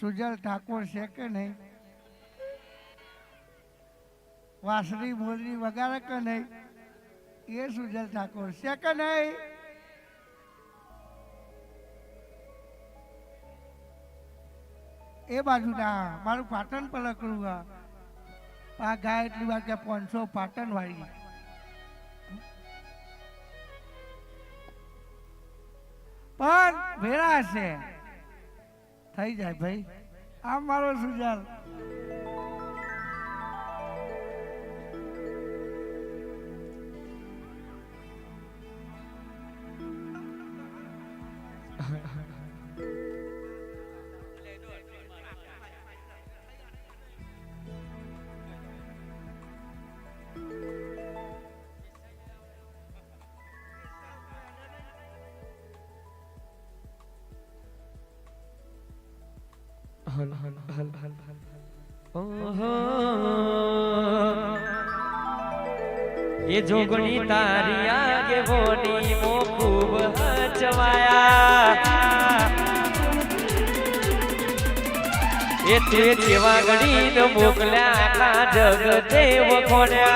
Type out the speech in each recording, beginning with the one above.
સુજલ ઠાકોર છે કે નહીં? વાસરી મોરલી વગાડે કે નહીં? એ સુજલ ઠાકોર છે કે નહીં? એ બાજુ ના મારું પાટણ પલકડું આ ગાય એટલી વાર કે 500 પાટણ વાળી પણ ભેળા છે થઈ જાય ભાઈ. આમ મારો સુજલ ये जोगनी तारी आगे बोनी मो खूब हचवाया ये ते जेवा गणी न मोकल्या का जग देव कोण्या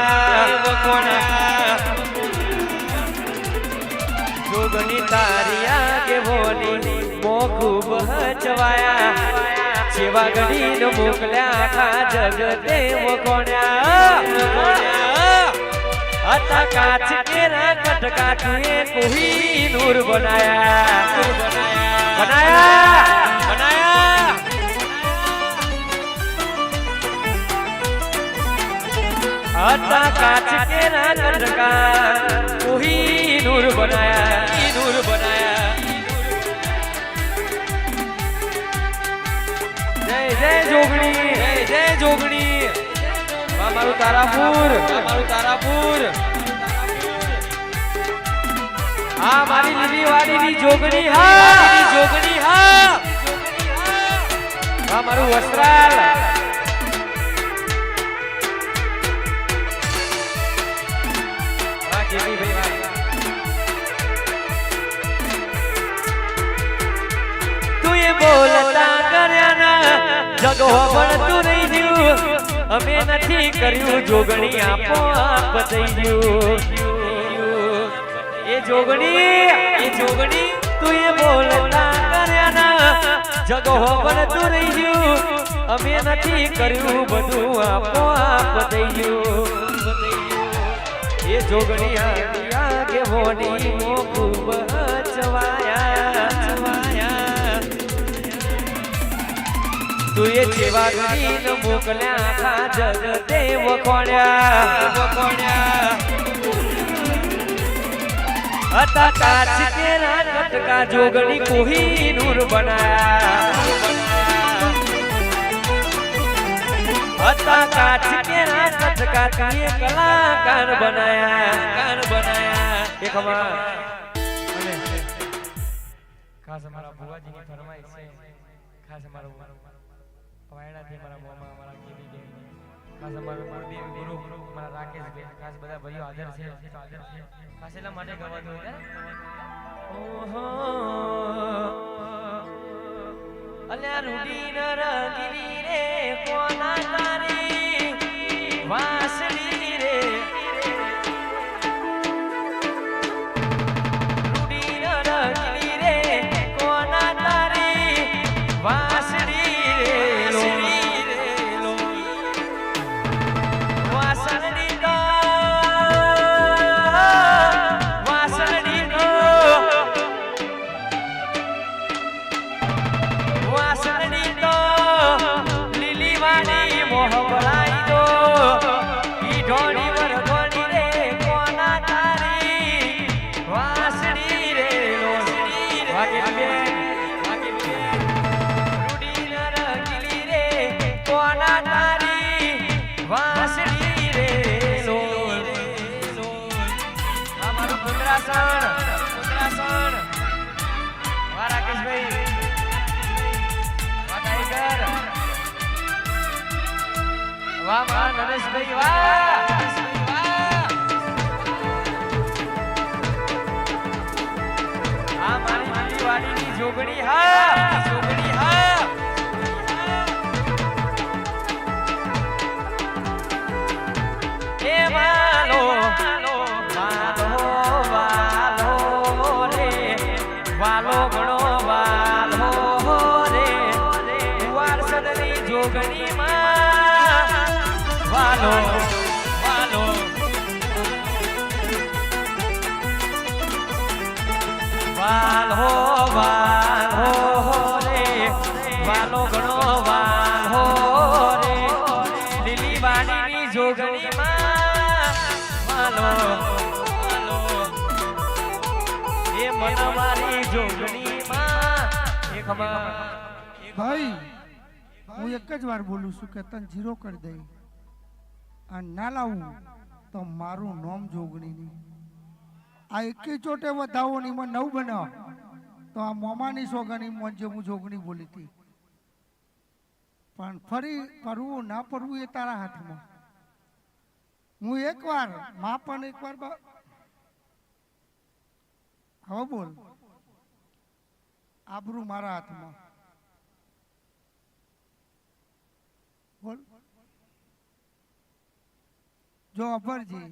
जोगनी तारी आगे बोनी मो खूब हचवाया सेवा गणी न मोकल्या का जग देव कोण्या अता काच केरा कटका तुए कोही नूर बनाया अता काच केरा कटका कोही नूर बनाया जय जय जोगणी मारू तारापुर हाँ मारी लीली वाली नी जोगनी हाँ मारू वस्त्राल तू ये बोलता कर्या ना जगो पण तू नहीं दियो अमे नहीं कर्यु जोगणी आपो आप दई दियो ये जोगणी तू ये बोलता कर्या ना जगो पण तू नहीं दियो अमे नहीं कर्यु बधु आपो आप दई दियो ये जोगणी आगे होनी मो खूब चवाया तू ये जेवा गणी न मोकल्या का जग देव कोण्या अता काच केरा कटका जोगणी कोही नूर बनाया अता काच केरा कटका तुए कलाकार बनाया एक हमारा खास हमारा बुआजी की फरमाइश है खास हमारा वायड़ा थी हमारा मोमा हमारा कीवी के खास हमारा गुरुदेव गुरु हमारा राकेश भाई खास બધા ભાઈઓ હાજર છે ખાસ એલા માટે ગવાતું હોય ઓહો અલ્યા રૂડી ન રગીરી રે કોના તારી વાસળી રે રૂડી ન રગીરી રે કોના તારી વાસળી वाह वाह नरेश भाई वाह आ मारी वाली नी जोगणी हा વાલો ઘણો વાલો રે વારસદની જોગણી માં વાલો વાલો વાલો વાલો રે વાલો ઘણો વાલો રે લીલી વાડીની જોગણી માં વાલો વાલો એ મનવારી જોગણી માં એક ભાઈ હું એક જ વાર બોલું છું કે તને જીરો કરી દઈ અને ના લાવું તો મારું નામ જોગણી નહીં. આ એકી ચોટે વધાવો ની મને નવ બનાવ તો આ મોમાની સોગની મોન જે હું જોગણી બોલી હતી. પણ ફરી કરવું ના પડવું એ તારા હાથમાં. હું એકવાર માં પણ એકવાર હવે બોલ આબરૂ મારા હાથમાં બોલ. જો અભરજી